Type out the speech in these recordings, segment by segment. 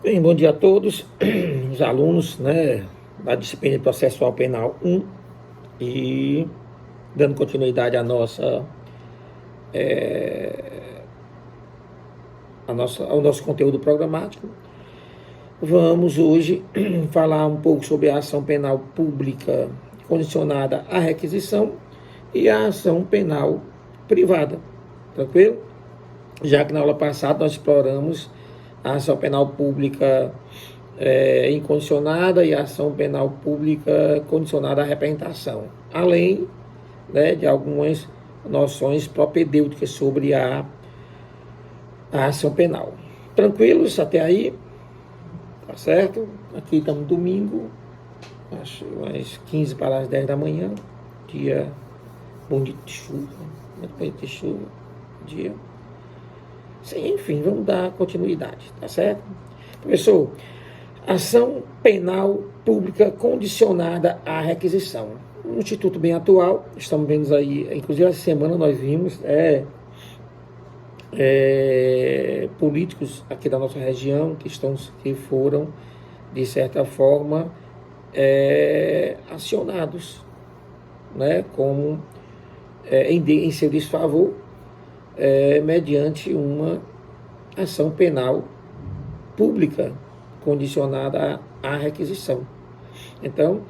Bem, bom dia a todos, os alunos, da disciplina de Processual Penal 1 e dando continuidade ao nosso conteúdo programático. Vamos hoje falar um pouco sobre a ação penal pública condicionada à requisição e a ação penal privada, tranquilo? Já que na aula passada nós exploramos a ação penal pública incondicionada e a ação penal pública condicionada à representação, além de algumas noções propedêuticas sobre a ação penal. Tranquilos até aí? Tá certo? Aqui estamos domingo, acho umas 15 para as 10 da manhã, dia bonito de chuva, muito bonito de chuva, dia. Sim, enfim, vamos dar continuidade, tá certo? Professor, ação penal pública condicionada à requisição. Um instituto bem atual, estamos vendo aí, inclusive essa semana nós vimos políticos aqui da nossa região que foram, de certa forma, acionados, como em seu desfavor, mediante uma ação penal pública condicionada à requisição. Então,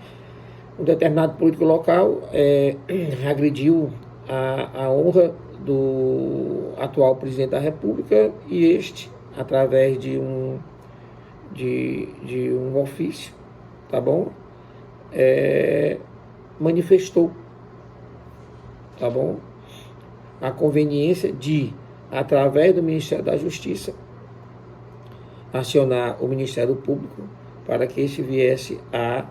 um determinado político local agrediu a honra do atual presidente da República e este, através de um ofício, tá bom? Manifestou, tá bom? A conveniência de, através do Ministério da Justiça, acionar o Ministério Público para que este viesse a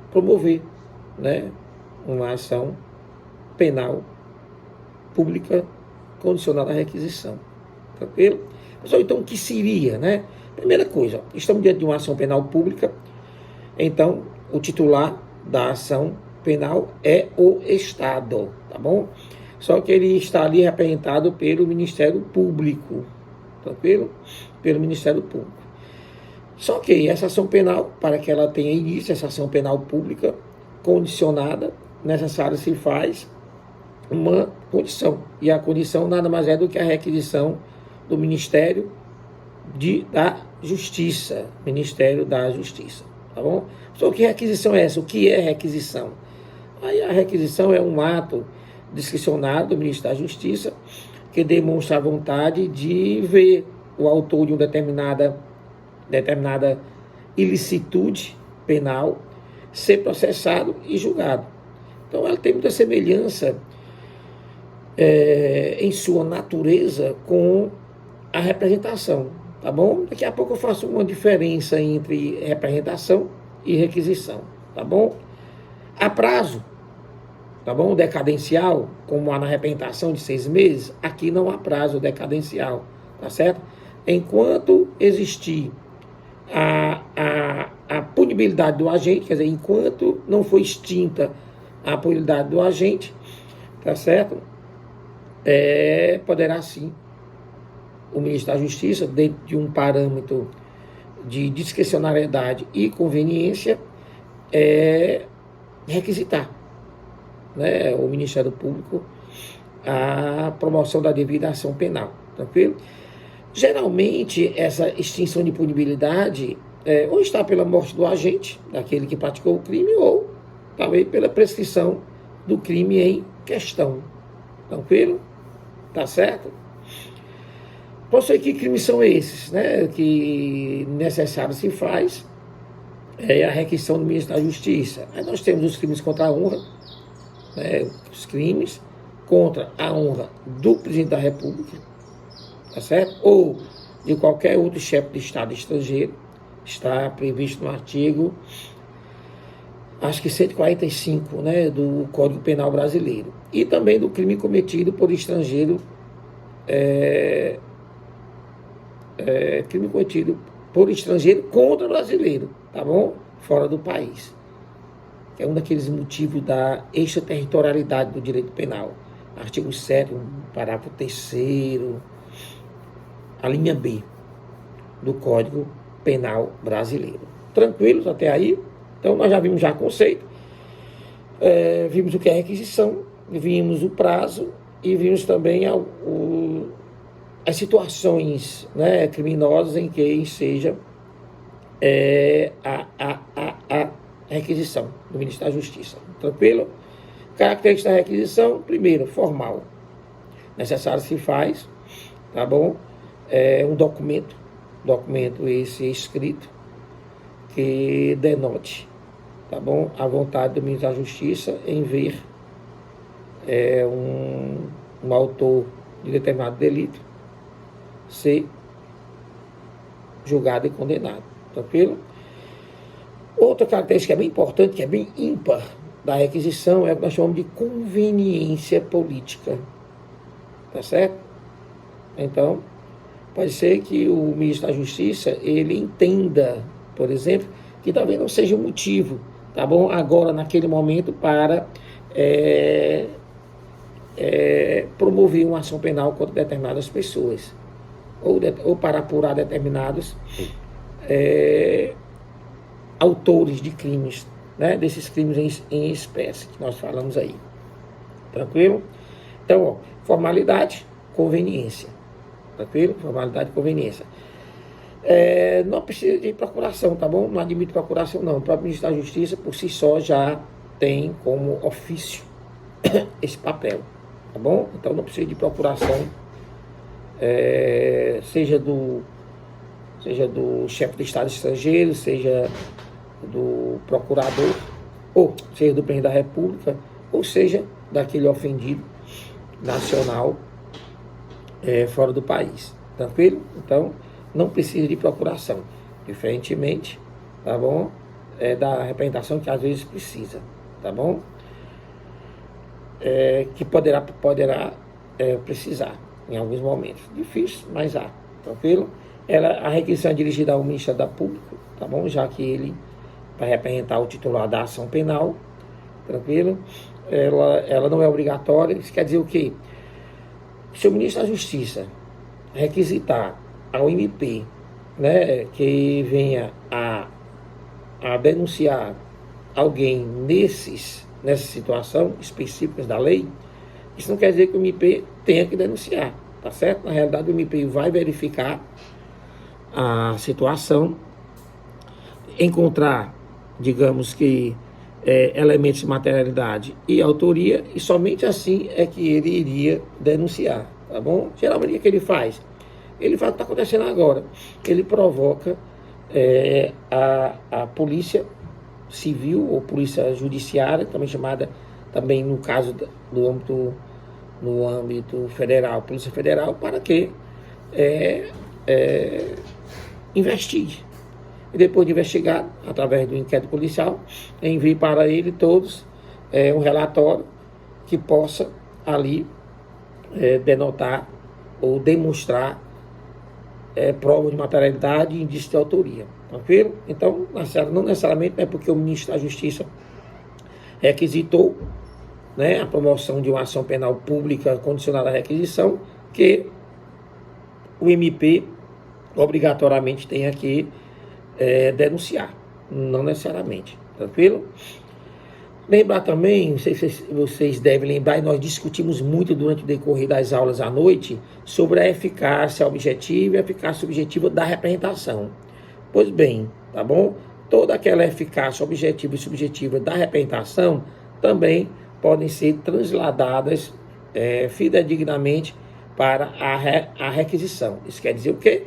promover uma ação penal pública condicionada à requisição. Tranquilo? Pessoal, então o que seria, Primeira coisa, estamos diante de uma ação penal pública, então o titular da ação penal é o Estado, tá bom? Só que ele está ali representado pelo Ministério Público, tranquilo? Pelo Ministério Público. Só que essa ação penal, para que ela tenha início, essa ação penal pública condicionada, necessário se faz uma condição. E a condição nada mais é do que a requisição do Ministério da Justiça. Ministério da Justiça, tá bom? Só que requisição é essa? O que é requisição? Aí a requisição é um ato discricionário do Ministro da Justiça que demonstra a vontade de ver o autor de uma determinada ilicitude penal ser processado e julgado. Então ela tem muita semelhança em sua natureza com a representação, tá bom? Daqui a pouco eu faço uma diferença entre representação e requisição, tá bom? A prazo, tá bom? Decadencial, como há na representação de 6 meses, aqui não há prazo decadencial, tá certo? Enquanto existir a punibilidade do agente, quer dizer, enquanto não for extinta a punibilidade do agente, tá certo? Poderá sim o Ministro da Justiça, dentro de um parâmetro de discricionariedade e conveniência, requisitar o Ministério Público a promoção da devida ação penal, tranquilo? Geralmente, essa extinção de punibilidade ou está pela morte do agente, daquele que praticou o crime, ou talvez pela prescrição do crime em questão. Tranquilo? Tá certo? Professor, que crimes são esses, que necessário se faz a requisição do Ministro da Justiça? Aí nós temos os crimes contra a honra, os crimes contra a honra do Presidente da República, tá certo? Ou de qualquer outro chefe de Estado estrangeiro, está previsto no artigo, acho que 145, do Código Penal Brasileiro. E também do crime cometido por estrangeiro, crime cometido por estrangeiro contra brasileiro, tá bom? Fora do país. É um daqueles motivos da extraterritorialidade do direito penal. Artigo 7º, parágrafo 3º, a linha B, do Código Penal brasileiro. Tranquilos até aí? Então nós já vimos já o conceito, vimos o que é requisição, vimos o prazo e vimos também as situações, né, criminosas em que seja a requisição do Ministério da Justiça. Tranquilo? Característica da requisição, primeiro, formal. Necessário se faz, tá bom? Um documento esse escrito, que denote, tá bom, a vontade do Ministro da Justiça em ver um autor de determinado delito ser julgado e condenado. Tranquilo? Outra característica bem importante, que é bem ímpar da requisição, é o que nós chamamos de conveniência política. Tá certo? Então, pode ser que o ministro da Justiça, ele entenda, por exemplo, que talvez não seja o motivo, tá bom? Agora, naquele momento, para promover uma ação penal contra determinadas pessoas, ou para apurar determinados autores de crimes, né? Desses crimes em espécie que nós falamos aí. Tranquilo? Então, ó, formalidade, conveniência. Tranquilo? Formalidade e conveniência. Não precisa de procuração, tá bom? Não admite procuração, não. O próprio Ministro da Justiça, por si só, já tem como ofício esse papel, tá bom? Então, não precisa de procuração, seja do chefe de Estado estrangeiro, seja do procurador, ou seja do presidente da República, ou seja daquele ofendido nacional fora do país. Tranquilo? Então, não precisa de procuração. Diferentemente, tá bom? Da representação que às vezes precisa, tá bom? Que poderá precisar em alguns momentos. Difícil, mas há. Tranquilo? A requisição é dirigida ao Ministério da Pública, tá bom? Já que ele vai representar o titular da ação penal. Tranquilo? Ela não é obrigatória. Isso quer dizer o quê? Se o ministro da Justiça requisitar ao MP, né, que venha a denunciar alguém nessa situação específica da lei, isso não quer dizer que o MP tenha que denunciar, tá certo? Na realidade, o MP vai verificar a situação, encontrar, digamos que, elementos de materialidade e autoria, e somente assim é que ele iria denunciar, tá bom? Geralmente o que ele faz? Ele faz o que está acontecendo agora. Ele provoca a polícia civil ou polícia judiciária, também chamada, também no caso no âmbito federal, Polícia Federal, para que investigue. E depois de investigar, através do inquérito policial, envie para ele todos um relatório que possa ali denotar ou demonstrar prova de materialidade e indício de autoria. Tranquilo? Então, não necessariamente é porque o ministro da Justiça requisitou, né, a promoção de uma ação penal pública condicionada à requisição, que o MP obrigatoriamente tenha que denunciar. Não necessariamente. Tranquilo? Lembrar também, não sei se vocês devem lembrar, e nós discutimos muito durante o decorrer das aulas à noite, sobre a eficácia objetiva e a eficácia subjetiva da representação. Pois bem, tá bom? Toda aquela eficácia objetiva e subjetiva da representação também podem ser transladadas fidedignamente para a requisição. Isso quer dizer o quê?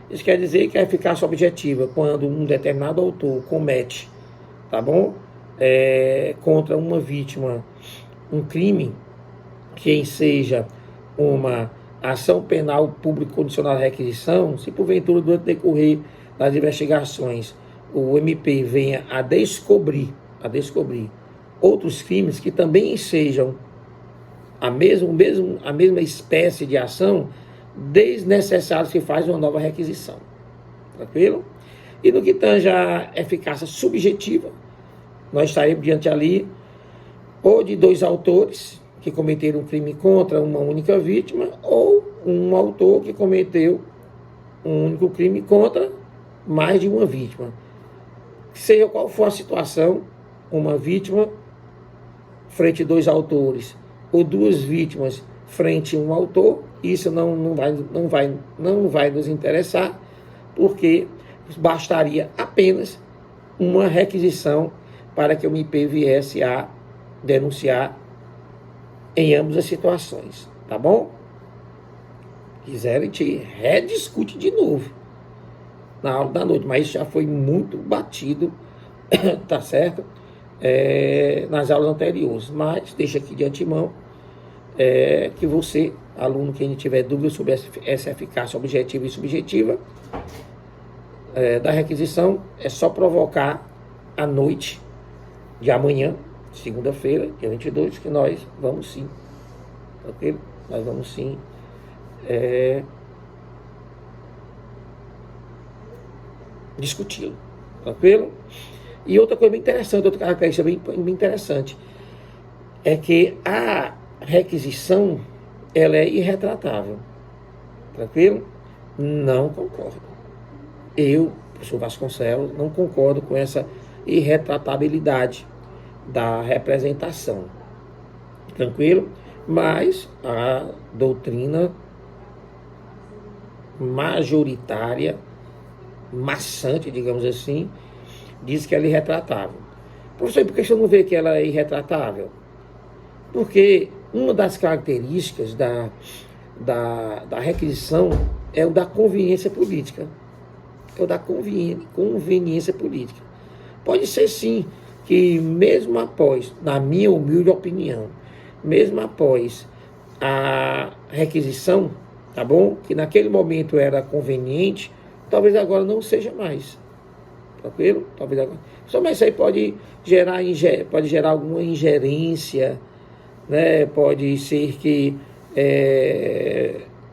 Isso quer dizer que a eficácia objetiva, quando um determinado autor comete, tá bom? Contra uma vítima um crime, que seja uma ação penal pública condicionada à requisição, se porventura durante o decorrer das investigações o MP venha a descobrir outros crimes que também sejam a mesma espécie de ação, desnecessário se faz uma nova requisição. Tranquilo? E no que tange a eficácia subjetiva, nós estaremos diante ali ou de dois autores que cometeram um crime contra uma única vítima, ou um autor que cometeu um único crime contra mais de uma vítima. Seja qual for a situação, uma vítima frente a dois autores, ou duas vítimas frente a um autor, isso não vai nos interessar, porque bastaria apenas uma requisição para que o MP viesse a denunciar em ambas as situações, tá bom? Quiserem, a gente rediscute de novo na aula da noite, mas isso já foi muito batido, tá certo? Nas aulas anteriores, mas deixa aqui de antemão que você, aluno, que tiver dúvida sobre essa eficácia objetiva e subjetiva da requisição, é só provocar à noite de amanhã, segunda-feira, dia 22, que nós vamos sim, ok? Nós vamos sim discuti-lo, tranquilo? E outra coisa bem interessante, outra característica bem interessante, é que a requisição, ela é irretratável, tranquilo? Não concordo. Eu, professor Vasconcelos, não concordo com essa irretratabilidade da representação, tranquilo? Mas a doutrina majoritária, maçante, digamos assim, diz que ela é irretratável. Professor, por que você não vê que ela é irretratável? Porque uma das características da requisição é o da conveniência política. É o da conveniência política. Pode ser sim que mesmo após, na minha humilde opinião, mesmo após a requisição, tá bom? Que naquele momento era conveniente, talvez agora não seja mais. Tranquilo? Talvez agora. Só mas isso aí pode gerar alguma ingerência, né? Pode ser que,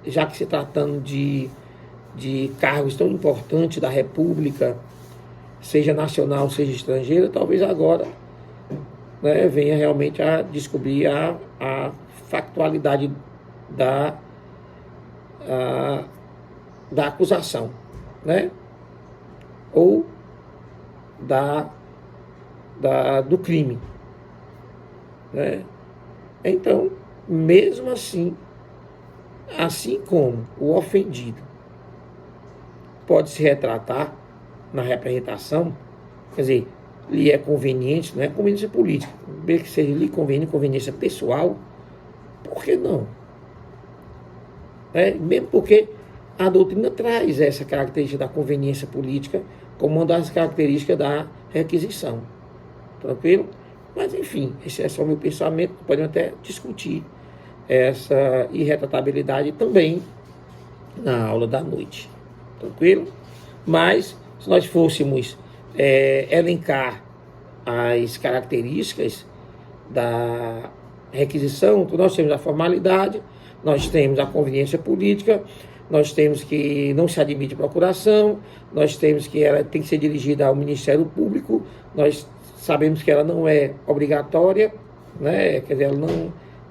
já que se tratando de cargos tão importantes da República, seja nacional, seja estrangeira, talvez agora, né, venha realmente a descobrir a factualidade da acusação, né? Ou do crime, né? Então, mesmo assim como o ofendido pode se retratar na representação, quer dizer, lhe é conveniente, não é conveniência política, mesmo que seja lhe conveniência pessoal, por que não? Mesmo porque a doutrina traz essa característica da conveniência política como uma das características da requisição. Tranquilo? Mas, enfim, esse é só o meu pensamento. Podemos até discutir essa irretratabilidade também na aula da noite. Tranquilo? Mas, se nós fôssemos elencar as características da requisição, nós temos a formalidade, nós temos a conveniência política, nós temos que não se admite procuração, nós temos que ela tem que ser dirigida ao Ministério Público, nós sabemos que ela não é obrigatória, né? Quer dizer,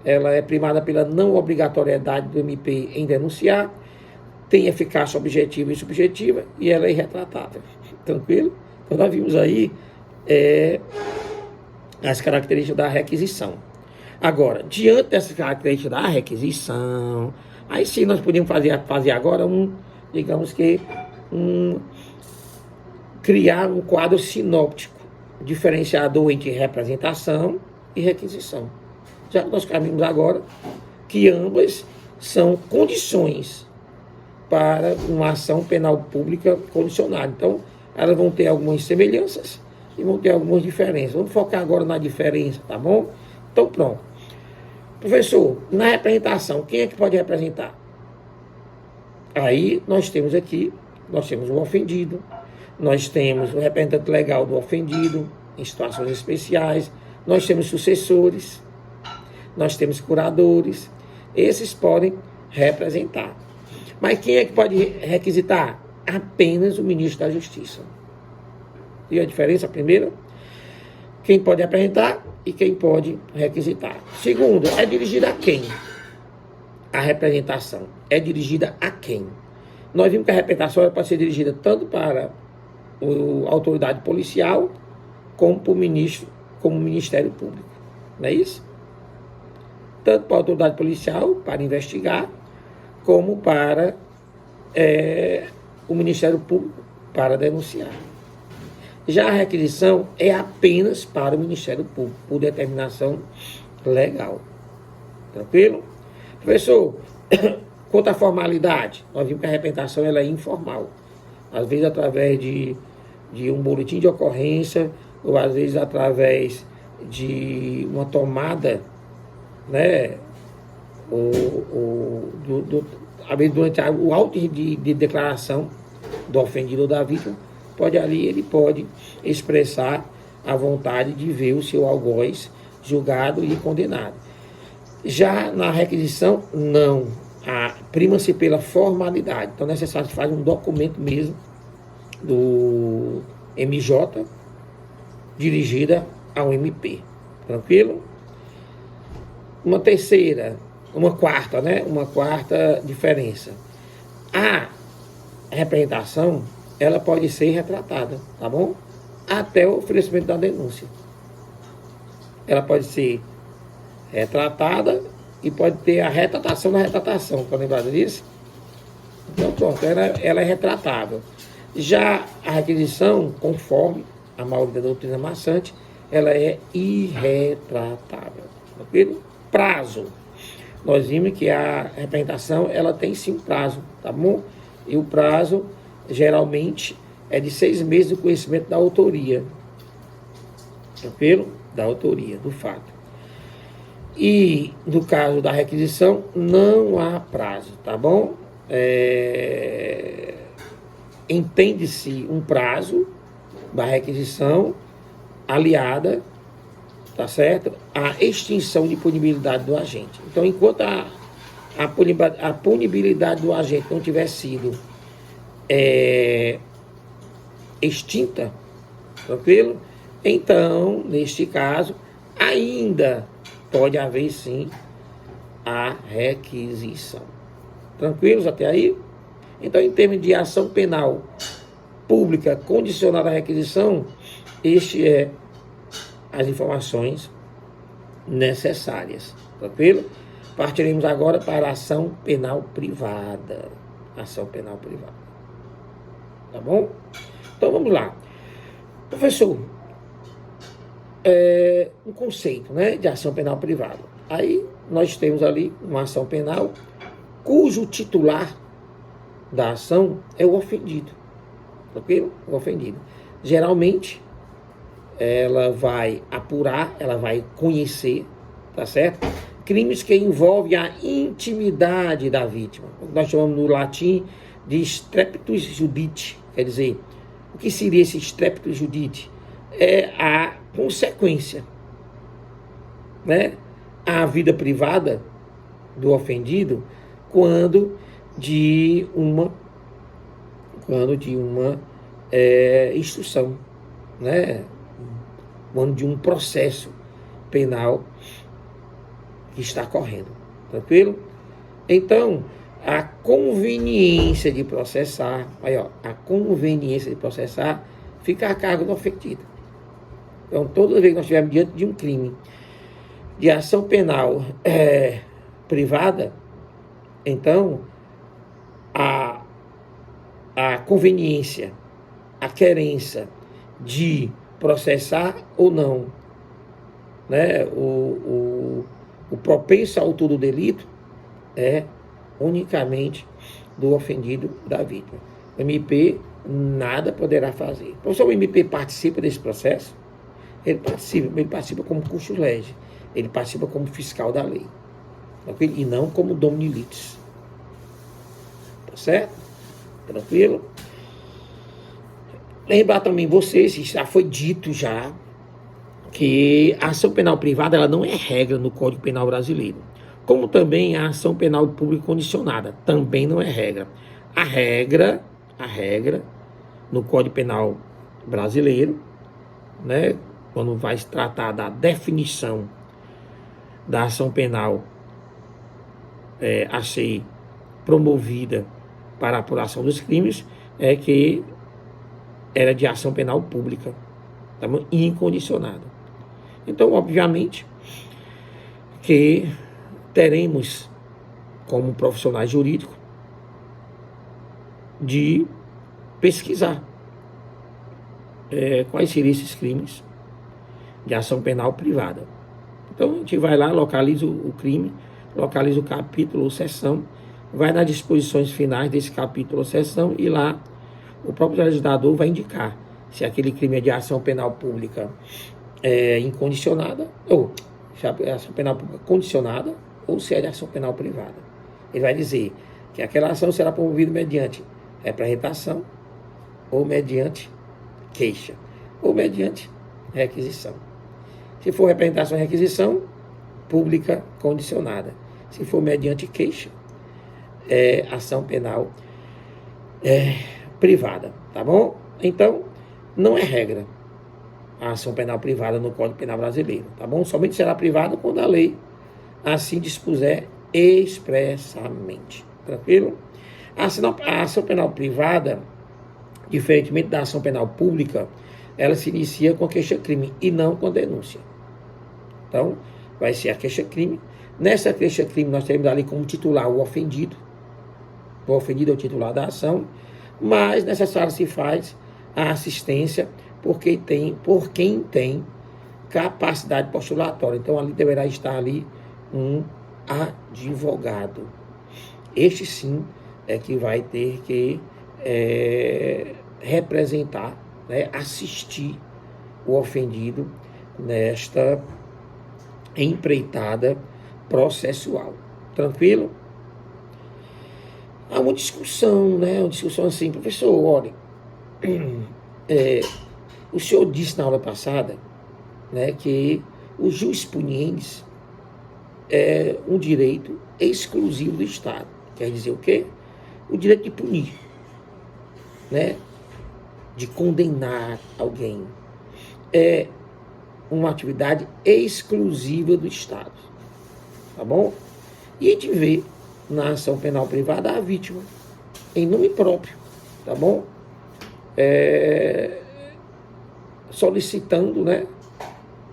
ela é primada pela não obrigatoriedade do MP em denunciar, tem eficácia objetiva e subjetiva e ela é irretratável. Tranquilo? Então nós vimos aí as características da requisição. Agora, diante dessas características da requisição, aí sim nós podemos fazer agora criar um quadro sinóptico, diferenciador entre representação e requisição. Já que nós caminhamos agora que ambas são condições para uma ação penal pública condicionada. Então, elas vão ter algumas semelhanças e vão ter algumas diferenças. Vamos focar agora na diferença, tá bom? Então, pronto. Professor, na representação, quem é que pode representar? Aí, nós temos o ofendido, nós temos o representante legal do ofendido, em situações especiais, nós temos sucessores, nós temos curadores, esses podem representar. Mas quem é que pode requisitar? Apenas o ministro da Justiça. E a diferença, primeiro, quem pode apresentar e quem pode requisitar. Segundo, é dirigida a quem? A representação é dirigida a quem? nós vimos que a representação ela pode ser dirigida tanto para a autoridade policial como para o ministro, como o Ministério Público. Não é isso? Tanto para a autoridade policial, para investigar, como para o Ministério Público, para denunciar. Já a requisição é apenas para o Ministério Público, por determinação legal. Tranquilo? Professor, quanto à formalidade, nós vimos que a representação ela é informal. Às vezes através de um boletim de ocorrência, ou às vezes através de uma tomada, né, às vezes durante o auto de declaração do ofendido ou da vítima, ele pode expressar a vontade de ver o seu algoz julgado e condenado. Já na requisição, não. Prima-se pela formalidade. Então é necessário que faça um documento mesmo do MJ dirigida ao MP. Tranquilo? Uma quarta diferença. A representação, ela pode ser retratada, tá bom? Até o oferecimento da denúncia. Ela pode ser retratada e pode ter a retratação da retratação. Está lembrado disso? Então, pronto, ela é retratável. Já a requisição, conforme a maioria da doutrina maçante, ela é irretratável. Ok? Prazo. Nós vimos que a representação, ela tem sim prazo, tá bom? E o prazo, geralmente, é de 6 meses do conhecimento da autoria. Tranquilo? Da autoria, do fato. E, no caso da requisição, não há prazo, tá bom? Entende-se um prazo da requisição aliada, tá certo? A extinção de punibilidade do agente. Então, enquanto a punibilidade do agente não tiver sido extinta, tranquilo? Então, neste caso, ainda pode haver sim a requisição. Tranquilos até aí? Então, em termos de ação penal pública condicionada à requisição, este é as informações necessárias. Tranquilo? Partiremos agora para a ação penal privada. Ação penal privada. Tá bom? Então vamos lá. Professor, um conceito, né, de ação penal privada. Aí nós temos ali uma ação penal cujo titular da ação é o ofendido. Tranquilo? O ofendido. Geralmente, ela vai apurar, ela vai conhecer, tá certo? Crimes que envolvem a intimidade da vítima. Nós chamamos no latim de streptus judite. Quer dizer, o que seria esse streptus judite? É a consequência, né, à vida privada do ofendido quando de uma instrução, né, quando de um processo penal que está correndo, tranquilo? Então, a conveniência de processar, a conveniência de processar fica a cargo do ofendido. Então, toda vez que nós estivermos diante de um crime de ação penal privada, então, a conveniência, a querência de processar ou não, né, o propenso ao autor do delito é unicamente do ofendido, da vítima. O MP nada poderá fazer. Então, se o MP participa desse processo, ele participa como custo lege, ele participa como fiscal da lei, okay? E não como domini litis. Tá certo? Tranquilo? Lembrar também vocês, já foi dito já, que a ação penal privada ela não é regra no Código Penal brasileiro. Como também a ação penal pública condicionada também não é regra. A regra no Código Penal brasileiro, né, quando vai se tratar da definição da ação penal a ser promovida para a apuração dos crimes é que era de ação penal pública, tá bom? Incondicionada. Então, obviamente, que teremos, como profissionais jurídicos, de pesquisar quais seriam esses crimes de ação penal privada. Então, a gente vai lá, localiza o crime, localiza o capítulo ou seção, vai nas disposições finais desse capítulo ou seção e lá o próprio legislador vai indicar se aquele crime é de ação penal pública incondicionada, ou se é ação penal pública condicionada, ou se é de ação penal privada. Ele vai dizer que aquela ação será promovida mediante representação, ou mediante queixa, ou mediante requisição. Se for representação e requisição, pública condicionada. Se for mediante queixa, ação penal privada, tá bom? Então, não é regra a ação penal privada no Código Penal brasileiro, tá bom? Somente será privada quando a lei assim dispuser expressamente, tranquilo? A ação penal privada, diferentemente da ação penal pública, ela se inicia com a queixa-crime e não com a denúncia. Então, vai ser a queixa-crime. Nessa queixa-crime, nós teremos ali como titular o ofendido. O ofendido é o titular da ação, mas necessário se faz a assistência por quem tem capacidade postulatória. Então, ali deverá estar ali um advogado. Este sim é que vai ter que representar, assistir o ofendido nesta empreitada processual. Tranquilo? Há uma discussão, uma discussão assim, professor, olha, o senhor disse na aula passada, que o jus puniendi é um direito exclusivo do Estado. Quer dizer o quê? O direito de punir, de condenar alguém. É uma atividade exclusiva do Estado, tá bom? E a gente vê na ação penal privada a vítima, em nome próprio, tá bom? Solicitando,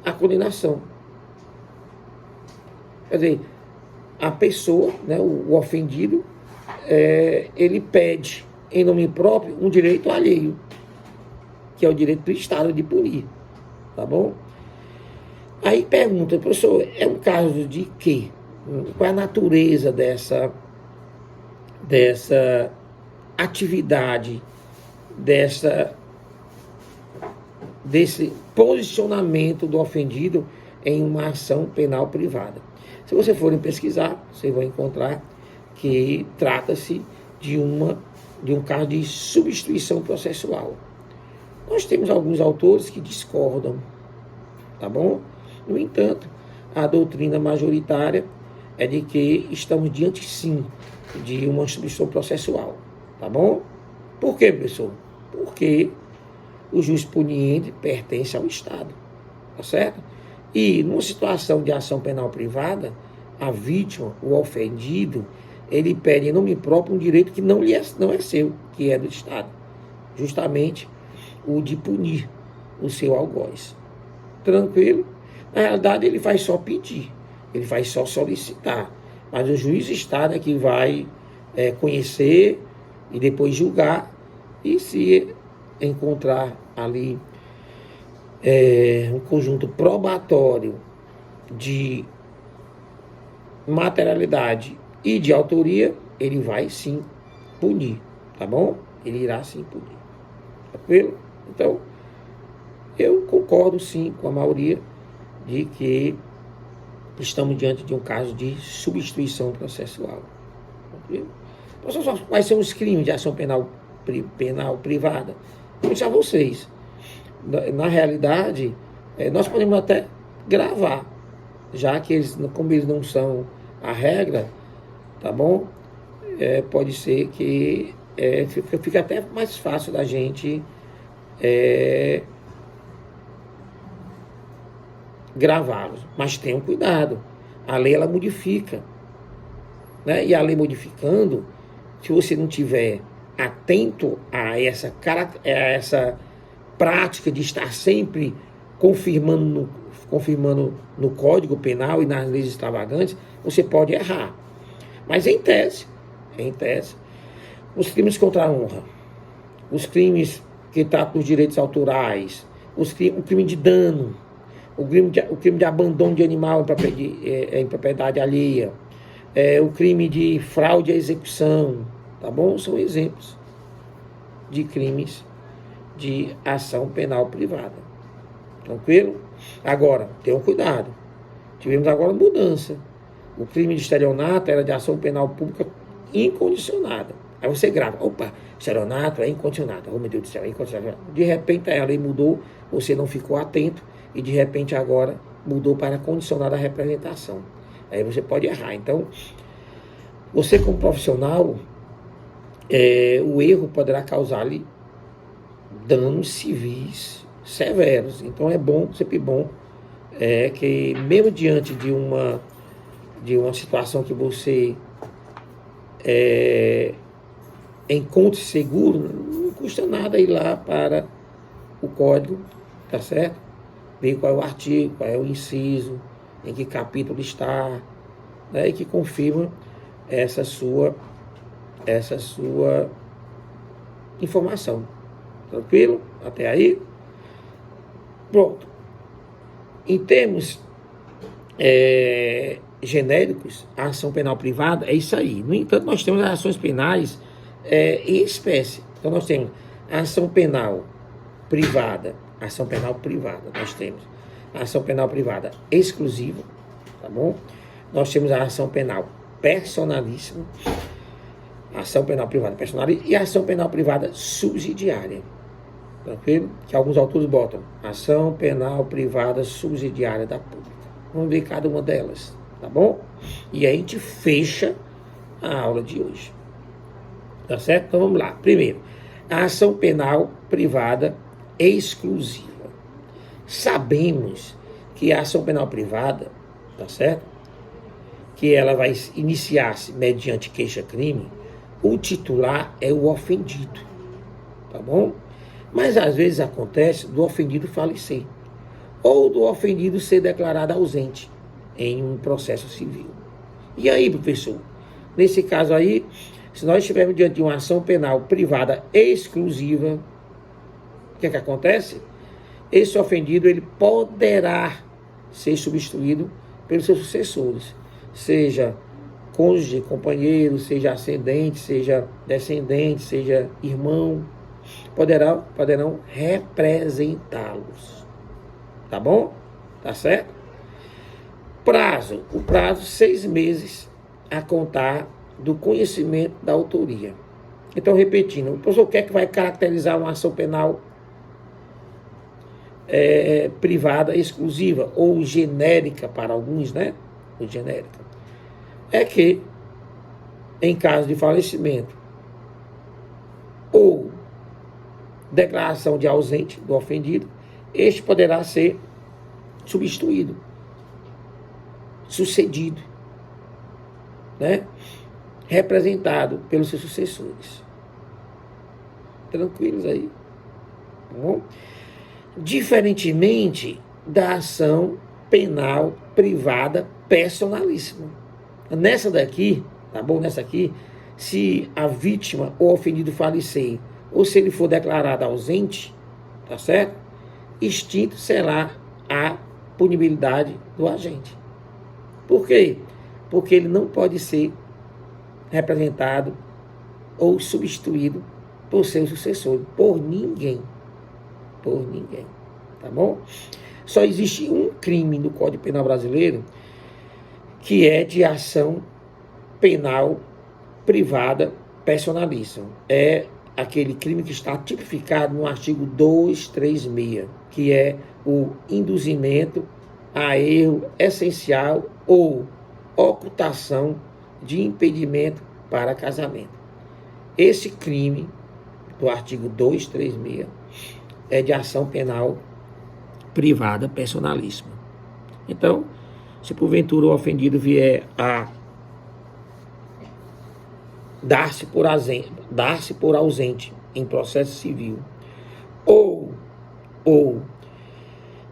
a condenação. Quer dizer, a pessoa, o ofendido, ele pede em nome próprio um direito alheio, que é o direito do Estado de punir, tá bom? Aí pergunta, professor, é um caso de quê? Qual é a natureza dessa atividade, desse posicionamento do ofendido em uma ação penal privada? Se você forem pesquisar, você vai encontrar que trata-se de um caso de substituição processual. Nós temos alguns autores que discordam, tá bom? No entanto, a doutrina majoritária é de que estamos diante, sim, de uma substituição processual, tá bom? Por quê, professor? Porque o jus puniendi pertence ao Estado, tá certo? E numa situação de ação penal privada, a vítima, o ofendido, ele pede em nome próprio um direito que não é seu, que é do Estado. Justamente o de punir o seu algoz. Tranquilo? Na realidade, ele vai só pedir, ele vai só solicitar. Mas o juiz Estado é que vai conhecer e depois julgar, e se encontrar ali um conjunto probatório de materialidade e de autoria, ele vai sim punir, tá bom? Ele irá sim punir. Tranquilo? Então, eu concordo sim com a maioria de que estamos diante de um caso de substituição processual. Tranquilo? Professor, quais são os crimes de ação penal privada? Vou deixar vocês. Na realidade, nós podemos até gravar, já que como eles não são a regra, tá bom? Pode ser que fica até mais fácil da gente gravá-los. Mas tenham cuidado, a lei ela modifica, e a lei modificando, se você não tiver atento a essa prática de estar sempre confirmando no Código Penal e nas leis extravagantes, você pode errar. Mas em tese, os crimes contra a honra, os crimes que tratam dos direitos autorais, o crime de dano, o crime de abandono de animal em propriedade alheia, o crime de fraude à execução, tá bom? São exemplos de crimes de ação penal privada. Tranquilo? Agora, tenham cuidado. Tivemos agora mudança. O crime de estelionato era de ação penal pública incondicionada. Aí você grava, opa, estelionato é incondicionado. Oh, meu Deus do céu, é incondicionado. De repente a lei mudou, você não ficou atento e de repente agora mudou para condicionada a representação. Aí você pode errar. Então, você como profissional, o erro poderá causar-lhe danos civis severos. Então é bom, sempre bom, que mesmo diante de uma situação que você encontre seguro, não custa nada ir lá para o código, tá certo? Ver qual é o artigo, qual é o inciso, em que capítulo está, né? E que confirma essa sua informação. Tranquilo? Até aí? Pronto. Em termos genéricos, a ação penal privada é isso aí. No entanto, nós temos as ações penais em espécie. Então, nós temos a ação penal privada. Nós temos a ação penal privada exclusiva, tá bom? Nós temos a ação penal personalíssima, a ação penal privada personalíssima e a ação penal privada subsidiária. Tranquilo? Que alguns autores botam ação penal privada subsidiária da pública. Vamos ver cada uma delas, tá bom? E aí a gente fecha a aula de hoje. Tá certo? Então vamos lá. Primeiro, a ação penal privada exclusiva. Sabemos que a ação penal privada, tá certo? Que ela vai iniciar-se mediante queixa-crime, o titular é o ofendido, tá bom? Mas às vezes acontece do ofendido falecer, ou do ofendido ser declarado ausente em um processo civil. E aí, professor? Nesse caso aí, se nós estivermos diante de uma ação penal privada exclusiva, o que acontece? Esse ofendido ele poderá ser substituído pelos seus sucessores, seja cônjuge, companheiro, seja ascendente, seja descendente, seja irmão, poderão representá-los. Tá bom? Tá certo? O prazo 6 meses a contar do conhecimento da autoria. Então, repetindo, o professor quer que vai caracterizar uma ação penal privada exclusiva ou genérica para alguns, né? Ou genérica. É que, em caso de falecimento ou declaração de ausente do ofendido, este poderá ser substituído, sucedido, né? Representado pelos seus sucessores. Tranquilos aí? Tá bom? Diferentemente da ação penal privada personalíssima. Nessa daqui, tá bom? Nessa aqui, se a vítima ou ofendido falecer, ou se ele for declarado ausente, tá certo? Extinto será a punibilidade do agente. Por quê? Porque ele não pode ser representado ou substituído por seu sucessor, por ninguém. Por ninguém. Tá bom? Só existe um crime no Código Penal brasileiro que é de ação penal privada personalíssima. É aquele crime que está tipificado no artigo 236, que é o induzimento a erro essencial ou ocultação de impedimento para casamento. Esse crime do artigo 236 é de ação penal privada personalíssima. Então, se porventura o ofendido vier a dar-se por ausente em processo civil ou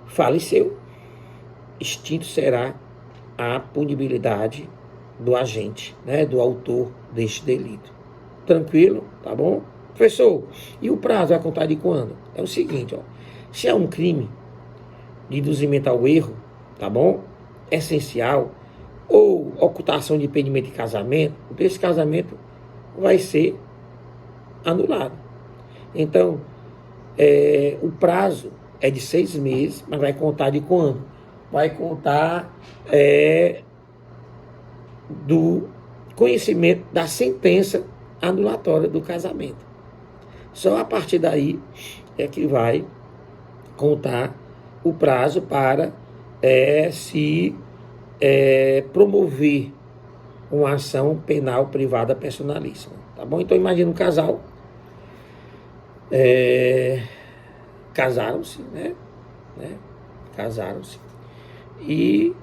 faleceu, extinto será a punibilidade do agente, né, do autor deste delito. Tranquilo? Tá bom? Professor, e o prazo vai contar de quando? É o seguinte, ó, se é um crime de induzimento ao erro, tá bom? Essencial, ou ocultação de impedimento de casamento, esse casamento vai ser anulado. Então, o prazo é de 6 meses, mas vai contar de quando? Vai contar do conhecimento da sentença anulatória do casamento. Só a partir daí é que vai contar o prazo para se promover uma ação penal privada personalíssima. Tá bom? Então imagina um casal, casaram-se, né? Casaram-se e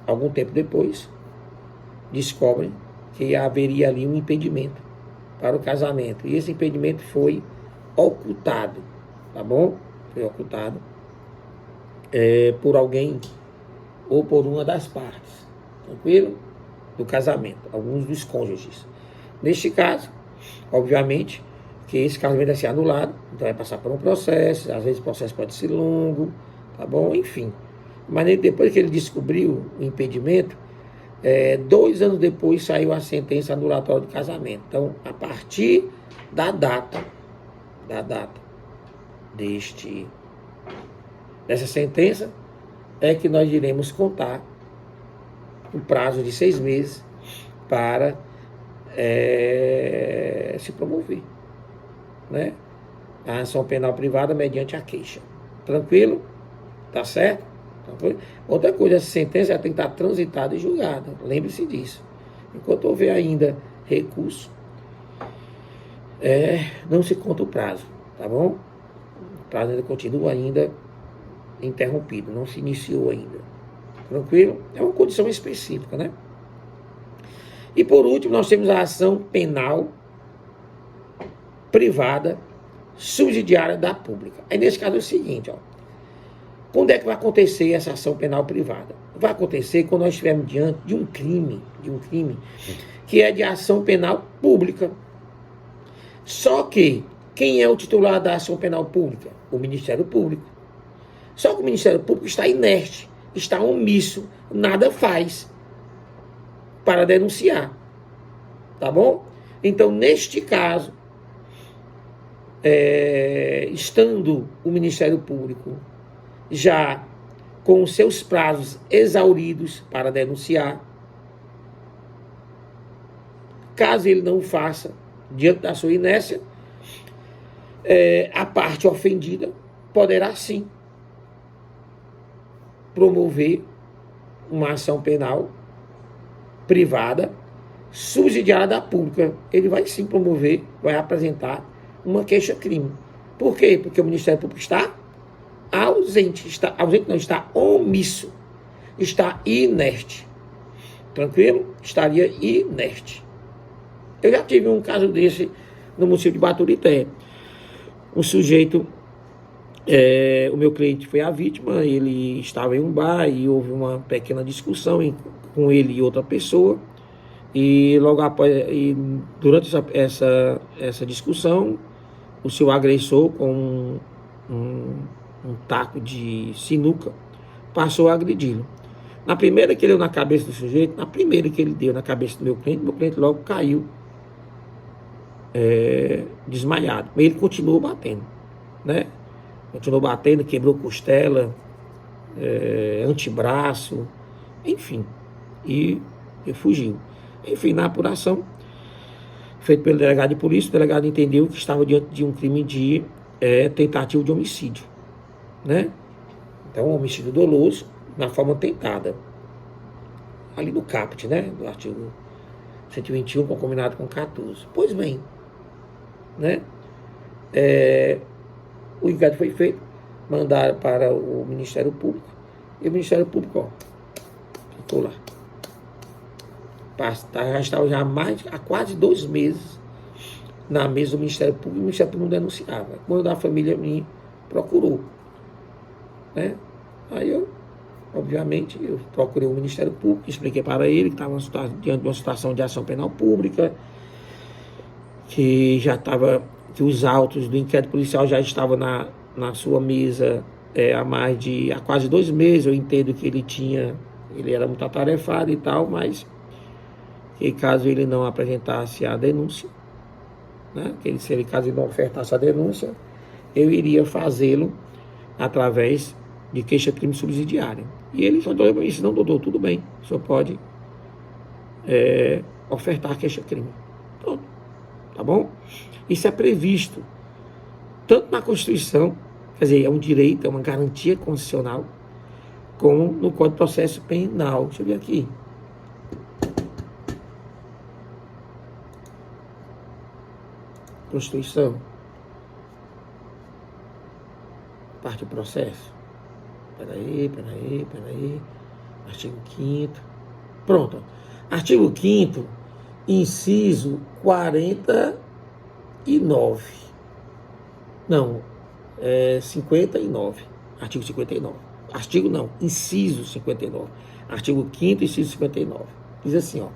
algum tempo depois descobrem que haveria ali um impedimento para o casamento. E esse impedimento foi ocultado, tá bom? Foi ocultado por alguém ou por uma das partes, tranquilo? Do casamento, alguns dos cônjuges. Neste caso, obviamente, que esse casamento vai ser anulado, então vai passar por um processo, às vezes o processo pode ser longo, tá bom? Enfim. Mas depois que ele descobriu o impedimento, 2 anos depois saiu a sentença anulatória do casamento. Então, a partir da data dessa sentença, é que nós iremos contar o prazo de 6 meses para se promover, né, a ação penal privada mediante a queixa. Tranquilo? Tá certo? Tranquilo? Outra coisa, essa sentença já tem que estar transitada e julgada. Lembre-se disso. Enquanto houver ainda recurso, não se conta o prazo, tá bom? O prazo ainda continua ainda interrompido, não se iniciou ainda. Tranquilo? É uma condição específica, né? E por último, nós temos a ação penal privada subsidiária da pública. Aí nesse caso é o seguinte, ó. Quando é que vai acontecer essa ação penal privada? Vai acontecer quando nós estivermos diante de um crime que é de ação penal pública. Só que quem é o titular da ação penal pública? O Ministério Público. Só que o Ministério Público está inerte, está omisso, nada faz para denunciar. Tá bom? Então, neste caso, estando o Ministério Público já com os seus prazos exauridos para denunciar, caso ele não o faça, diante da sua inércia, a parte ofendida poderá sim promover uma ação penal privada subsidiada da pública. Ele vai sim promover, vai apresentar uma queixa-crime. Por quê? Porque o Ministério Público está ausente, está omisso, está inerte. Tranquilo? Estaria inerte. Eu já tive um caso desse no município de Baturité. Um sujeito, o meu cliente foi a vítima, ele estava em um bar e houve uma pequena discussão com ele e outra pessoa. E logo após, durante essa discussão, o seu agressor, com um taco de sinuca, passou a agredi-lo. Na primeira que ele deu na cabeça do sujeito, do meu cliente logo caiu desmaiado. Mas ele continuou batendo, né? Continuou batendo, quebrou costela, antebraço, enfim, e fugiu. Enfim, na apuração, feito pelo delegado de polícia, o delegado entendeu que estava diante de um crime de tentativa de homicídio, né? Então, homicídio doloso na forma tentada, ali no caput, né? Do artigo 121, concominado com 14. Pois bem, né? O inquérito foi feito, mandaram para o Ministério Público, e o Ministério Público, ficou lá. Já estava já há quase 2 meses na mesa do Ministério Público, e o Ministério Público não denunciava. Quando a família me procurou, né? Aí eu, obviamente, eu procurei o Ministério Público, expliquei para ele que estava diante de uma situação de ação penal pública, que já estava, que os autos do inquérito policial já estavam na sua mesa há quase 2 meses. Eu entendo que ele era muito atarefado e tal, mas que caso ele não apresentasse a denúncia, né, caso ele não ofertasse a denúncia, eu iria fazê-lo através de queixa-crime subsidiária. E ele só disse: não, doutor, tudo bem, o senhor pode ofertar a queixa-crime. Pronto, tá bom? Isso é previsto tanto na Constituição, quer dizer, é um direito, é uma garantia constitucional, como no Código de Processo Penal. Deixa eu ver aqui. Constituição. Parte do processo. Peraí. Artigo 5º. Pronto. Artigo 5º, inciso 49. Não, 59. Artigo 59. Artigo não, inciso 59. Artigo 5º, inciso 59. Diz assim, ó: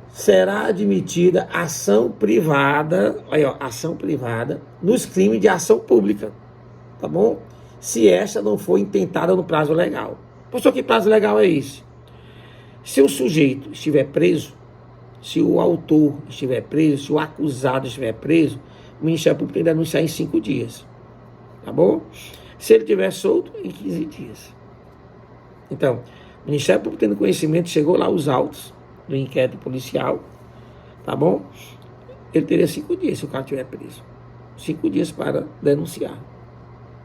será admitida ação privada, aí, ó, ação privada nos crimes de ação pública, tá bom? Se esta não for intentada no prazo legal. Professor, que prazo legal é esse? Se o sujeito estiver preso, se o autor estiver preso, se o acusado estiver preso, o Ministério Público tem que denunciar em 5 dias, tá bom? Se ele estiver solto, em 15 dias. Então, o Ministério Público, tendo conhecimento, chegou lá os autos do inquérito policial, tá bom? Ele teria 5 dias se o cara estiver preso. 5 dias para denunciar.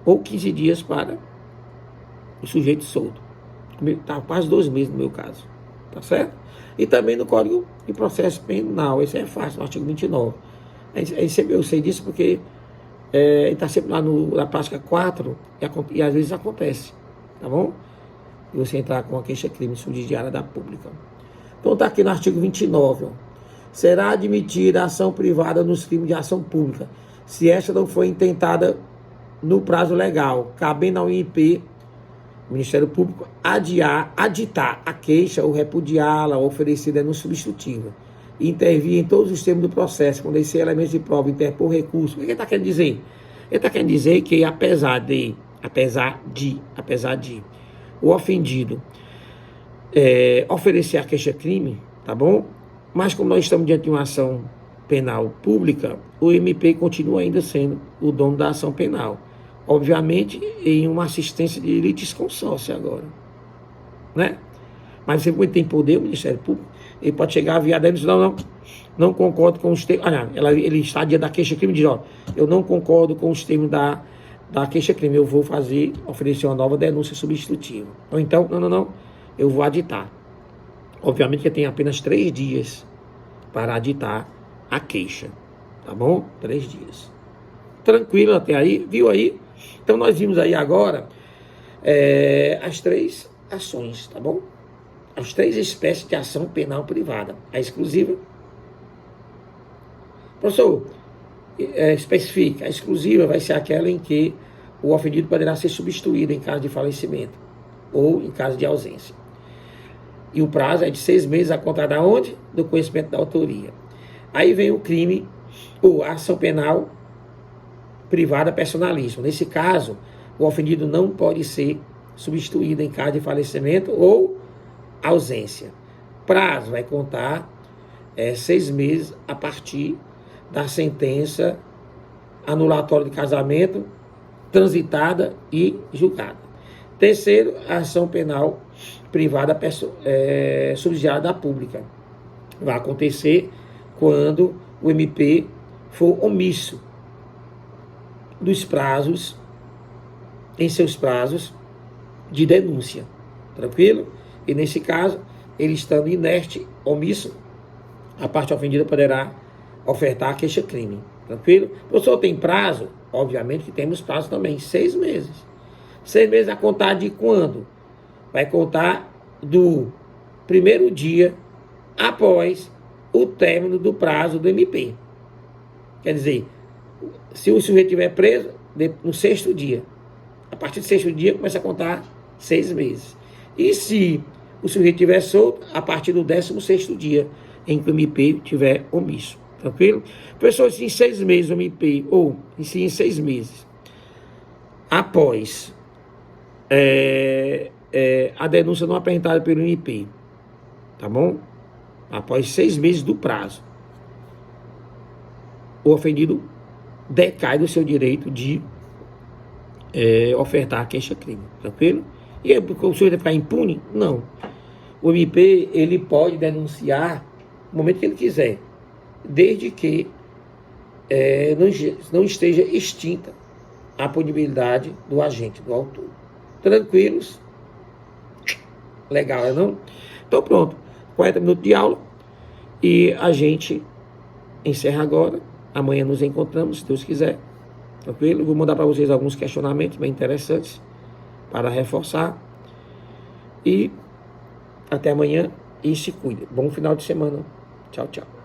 Ou 15 dias para o sujeito solto. Está quase 2 meses no meu caso. Tá certo? E também no Código de Processo Penal. Esse é fácil, no artigo 29. Eu sei disso porque ele está sempre lá na prática 4 e às vezes acontece. Tá bom? E você entrar com uma queixa-crime subsidiária da pública. Então está aqui no artigo 29. Ó. Será admitida a ação privada nos crimes de ação pública, se esta não for intentada no prazo legal, cabendo ao MP, Ministério Público, aditar a queixa ou repudiá-la ou oferecer denúncia substitutiva. E intervir em todos os termos do processo, fornecer elementos de prova, interpor recurso. O que ele está querendo dizer? Ele está querendo dizer que apesar de o ofendido oferecer a queixa-crime, tá bom? Mas como nós estamos diante de uma ação penal pública, o MP continua ainda sendo o dono da ação penal. Obviamente, em uma assistência de litisconsórcio agora, né? Mas você tem poder, o Ministério Público, ele pode chegar a via dele e dizer: não concordo com os termos. Ele está diante da queixa-crime e diz: eu não concordo com os termos da queixa-crime, eu vou oferecer uma nova denúncia substitutiva. Ou então, não, eu vou aditar. Obviamente que tem apenas 3 dias para aditar a queixa, tá bom? 3 dias. Tranquilo até aí, viu aí? Então nós vimos aí agora as 3 ações, tá bom? As 3 espécies de ação penal privada. A exclusiva. Professor, especifica. A exclusiva vai ser aquela em que o ofendido poderá ser substituído em caso de falecimento ou em caso de ausência. E o prazo é de 6 meses a contar da onde? Do conhecimento da autoria. Aí vem o crime, ou a ação penal privada personalíssima. Nesse caso, o ofendido não pode ser substituído em caso de falecimento ou ausência. Prazo vai contar 6 meses a partir da sentença anulatória de casamento transitada e julgada. Terceiro, a ação penal privada subsidiária da pública. Vai acontecer quando o MP for omisso dos prazos, em seus prazos de denúncia. Tranquilo? E nesse caso, ele estando inerte, omisso, a parte ofendida poderá ofertar a queixa-crime. Tranquilo? O professor tem prazo? Obviamente que temos prazo também, 6 meses. 6 meses a contar de quando? Vai contar do primeiro dia após o término do prazo do MP. Quer dizer, se o sujeito estiver preso, no sexto dia. A partir do sexto dia, começa a contar 6 meses. E se o sujeito estiver solto, a partir do 16º dia, em que o MP estiver omisso. Tranquilo? Professor, se em 6 meses o MP, ou se em 6 meses, após a denúncia não apresentada pelo MP, tá bom? Após 6 meses do prazo, o ofendido decai do seu direito de ofertar a queixa-crime, tranquilo? E aí, o sujeito vai ficar impune? Não. O MP, ele pode denunciar no momento que ele quiser, desde que não esteja extinta a punibilidade do agente, do autor. Tranquilos? Legal, não? Então pronto, 40 minutos de aula e a gente encerra agora. Amanhã nos encontramos, se Deus quiser. Tranquilo? Vou mandar para vocês alguns questionamentos bem interessantes para reforçar. E até amanhã e se cuide. Bom final de semana. Tchau, tchau.